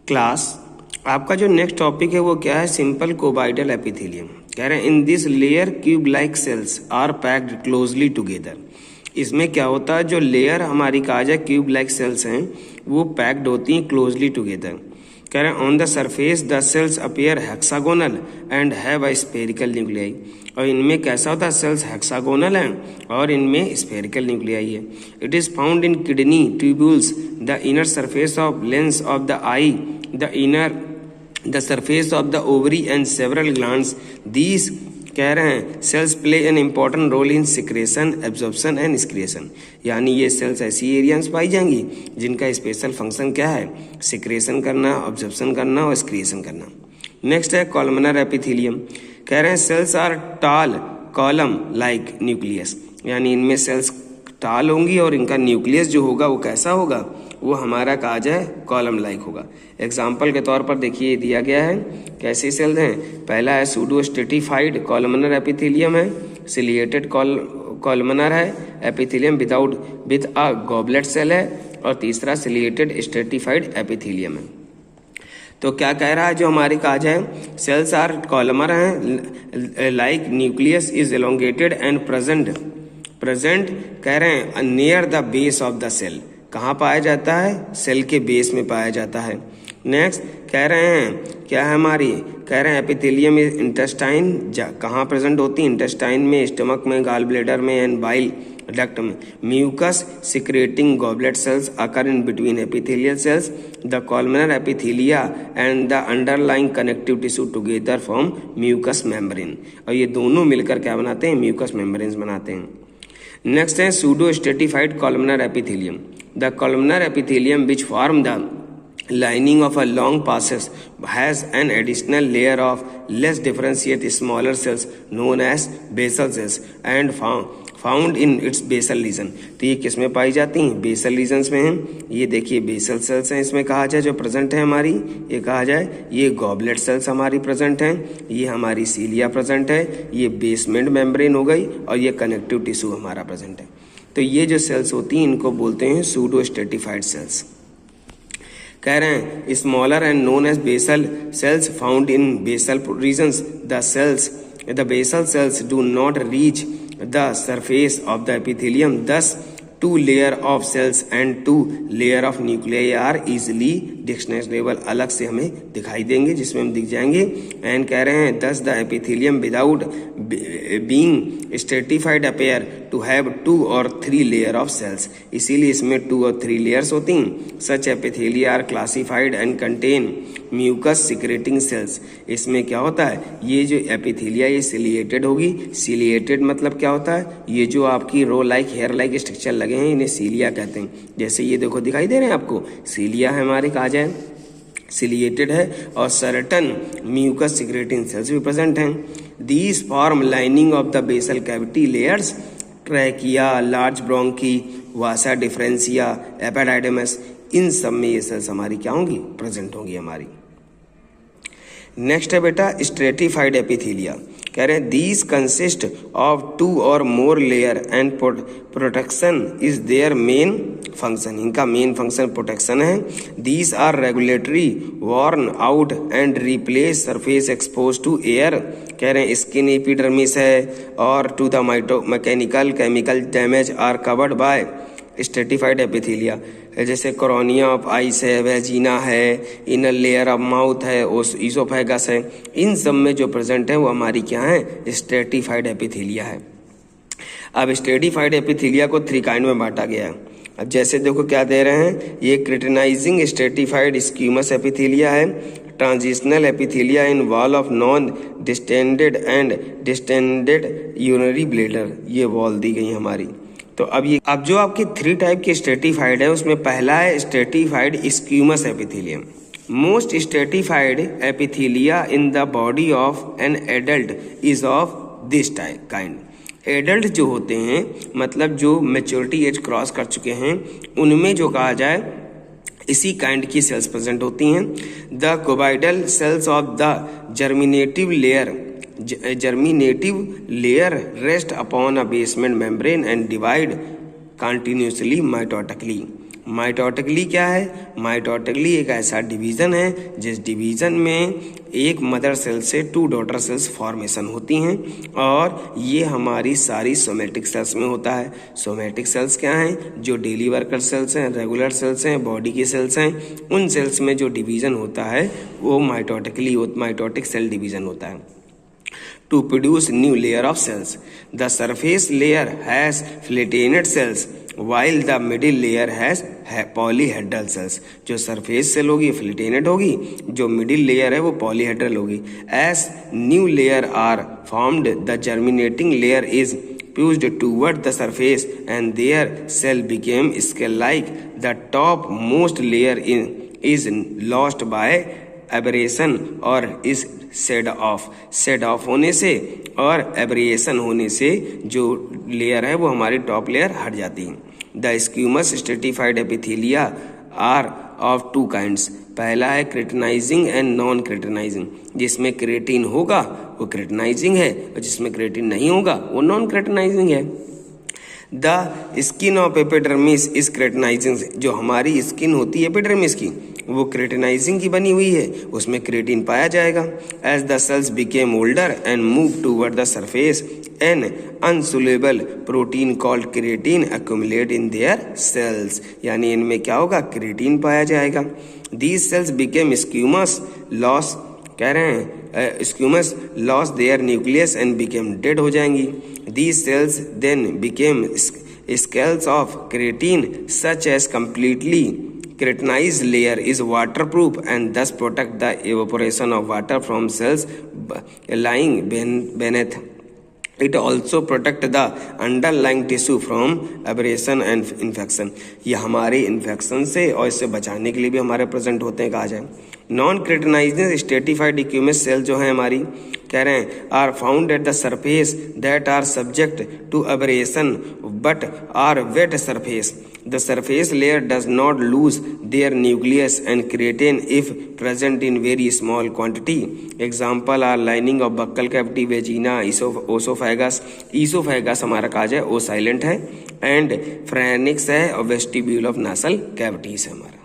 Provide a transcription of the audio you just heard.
Class आपका जो next topic है वो क्या है? Simple cuboidal epithelium. कह रहे हैं in this layer cube like cells are packed closely together. इसमें क्या होता है, जो लेयर हमारी कहा जाए क्यूब लाइक सेल्स हैं वो पैक्ड होती हैं क्लोजली टुगेदर। कह रहे हैं on the surface the cells appear hexagonal and have a spherical nuclei. और इनमें कैसा होता है, सेल्स हेक्सागोनल हैं और इनमें स्फेरिकल न्यूक्लियाई है। It is found in kidney tubules, the inner surface of lens of the I, the surface of the ovary and several glands. These कह रहे हैं cells play an important role in secretion, absorption and excretion. यानी ये sales ऐसी areas पाई जाएंगी जिनका special function क्या है, सिक्रेशन करना, ऑब्जॉर्प्शन करना और एक्सक्रिएशन करना। नेक्स्ट है कॉलमनर एपिथेलियम। कह रहे हैं cells are tall column like nucleus. यानी इनमें सेल्स टाल होंगी और इनका न्यूक्लियस जो होगा वो कैसा होगा, वो हमारा कहा जाए कॉलम लाइक होगा। एग्जाम्पल के तौर पर देखिए दिया गया है कैसे सेल्स हैं। पहला है सूडो स्ट्रेटिफाइड कॉलमनर एपिथेलियम है, सिलिएटेड कॉलमनर है epithelium with a goblet cell है, और तीसरा सिलिएटेड स्ट्रेटिफाइड एपिथेलियम है। तो क्या कह रहा है, जो हमारी कहा जाए सेल्स आर कॉलमर हैं like nucleus is elongated and present कह रहे हैं near the base of the cell. कहाँ पाया जाता है, सेल के बेस में पाया जाता है। नेक्स्ट कह रहे हैं क्या है हमारी, कह रहे हैं एपिथेलियम इज इंटेस्टाइन, कहाँ प्रेजेंट होती है, इंटेस्टाइन में, स्टमक में, गाल ब्लेडर में एंड बाइल डक्ट में। Mucus secreting goblet cells occur in between epithelial cells, the columnar epithelia and the underlying connective tissue together form mucus membrane. और ये दोनों मिलकर क्या बनाते हैं, म्यूकस मेम्ब्रेन बनाते हैं। नेक्स्ट है pseudo stratified columnar epithelium. The columnar epithelium, which form the lining of a long passes, has an additional layer of less differentiated smaller cells known as basal cells and found in its basal region। तो ये किस में पाई जाती हैं, basal regions में हैं। ये देखिए बेसल सेल्स हैं, इसमें कहा जाए जो प्रेजेंट है हमारी, ये कहा जाए ये गॉबलेट सेल्स हमारी प्रेजेंट हैं, ये हमारी सीलिया प्रेजेंट है, ये बेसमेंट मेम्ब्रेन हो गई, और ये कनेक्टिव टिश्यू हमारा प्रेजेंट है। तो ये जो सेल्स होती हैं इनको बोलते हैं सूडो स्ट्रेटिफाइड सेल्स। कह रहे हैं smaller and known as basal cells found in basal regions, the basal cells do not reach the surface of the epithelium, thus 2 layer of cells and 2 layer of nuclei are easily distinguishable. अलग से हमें दिखाई देंगे जिसमें हम दिख जाएंगे। And कह रहे हैं thus the epithelium without being stratified appear to have 2 और 3 लेयर ऑफ सेल्स। इसीलिए इसमें 2 और 3 लेयर्स होती हैं। Such epithelia are classified and contain mucus secreting cells. इसमें क्या होता है, ये जो एपिथेलिया ये सिलिएटेड होगी। सिलिएटेड मतलब क्या होता है, ये जो आपकी रो लाइक हेयर लाइक स्ट्रक्चर लगे हैं इन्हें सीलिया कहते हैं। जैसे ये देखो दिखाई दे रहे हैं आपको, सीलिया है हमारे, कहा जाए सिलिएटेड है, और सर्टन म्यूकस सिक्रेटिंग सेल्स भी प्रेजेंट हैं। These form lining of the basal cavity layers, trachea, large bronchi, vasa deferentia, epididymis, इन सब में ये सेल्स हमारी क्या होंगी, प्रेजेंट होंगी हमारी। नेक्स्ट है बेटा स्ट्रेटिफाइड एपिथेलिया। कह रहे हैं दीज कंसिस्ट ऑफ 2 और more layer and protection is their main function. इनका मेन फंक्शन प्रोटेक्शन है। These are regulatory, worn out and replace surface expose to air. कह रहे हैं स्किन एपिडर्मिस है और to the mechanical chemical damage are covered by stratified epithelia. जैसे cornea of eyes है, vagina है, इनर लेयर ऑफ माउथ है, oesophagus है, इन सब में जो प्रेजेंट है वो हमारी क्या है, स्ट्रेटिफाइड एपिथेलिया है। अब स्ट्रेटिफाइड एपिथेलिया को 3 काइंड में बांटा गया है। अब जैसे देखो क्या दे रहे हैं, ये क्रिटिनाइजिंग स्ट्रेटिफाइड स्क्यूमस एपिथेलिया है, transitional epithelia in wall of non distended and distended urinary bladder, ये वॉल दी गई हमारी। तो अब जो आपकी 3 टाइप की स्ट्रेटिफाइड है उसमें पहला है stratified स्क्यूमस epithelium. Most stratified epithelia in the body of an adult is of this type kind. Adult जो होते हैं मतलब जो मैच्योरिटी एज क्रॉस कर चुके हैं, उनमें जो कहा जाए इसी काइंड की सेल्स प्रेजेंट होती हैं। The cuboidal cells of the germinative layer rest upon a basement membrane and divide continuously mitotically. Mitotically क्या है? माइटोटिकली एक ऐसा डिवीज़न है जिस डिवीज़न में एक मदर सेल से 2 डॉटर सेल्स फॉर्मेशन होती हैं और ये हमारी सारी सोमेटिक सेल्स में होता है। सोमेटिक सेल्स क्या हैं? जो डेली वर्कर सेल्स हैं, रेगुलर सेल्स हैं, बॉडी की सेल्स हैं, उन सेल्स में जो डिवीज़न होता है वो माइटोटिक सेल डिवीज़न होता है। To produce new layer of cells, the surface layer has flattened cells while the middle layer has polyhedral cells. जो सरफेस सेल होगी फ्लैटेनेड होगी, जो मिडिल लेयर है वो पॉलीहेड्रल होगी। As new layer are formed, the germinating layer is pushed toward the surface and their cell became scale-like. The topmost layer is lost by abrasion और is said of होने से और abrasion होने से जो लेयर है वो हमारी टॉप लेयर हट जाती है। The squamous stratified epithelia are of 2 kinds. पहला है क्रेटिनाइजिंग एंड नॉन क्रेटिनाइजिंग। जिसमें क्रेटिन होगा वो क्रेटिनाइजिंग है और जिसमें क्रेटिन नहीं होगा वो नॉन क्रेटिनाइजिंग है। The skin of epidermis is keratinizing. जो हमारी स्किन होती है एपिडर्मिस की वो क्रेटिनाइजिंग की बनी हुई है, उसमें क्रेटिन पाया जाएगा। As the cells become older and move toward the surface an insoluble protein called keratin accumulate in their cells. यानी इनमें क्या होगा? क्रेटिन पाया जाएगा। These cells become squamous lose, कह रहे हैं squamous lose their nucleus and become dead हो जाएंगी। These cells then become scales of keratin such as completely keratinized layer is waterproof and thus protect the evaporation of water from cells lying beneath. It also protect the underlying tissue from abrasion and infection. ये हमारे infection से और इससे बचाने के लिए भी हमारे प्रेजेंट होते हैं कहा जाए। Non keratinised stratified squamous cell जो है हमारी, कह रहे हैं are found at the surface that are subject to abrasion but are wet surface. The surface layer does not lose their nucleus and keratin if present in very small quantity. Example are lining of buccal cavity, vagina, esophagus. Esophagus हमारा काज है ओ silent है and फ्रेनिक्स है और vestibule of nasal cavities है हमारा।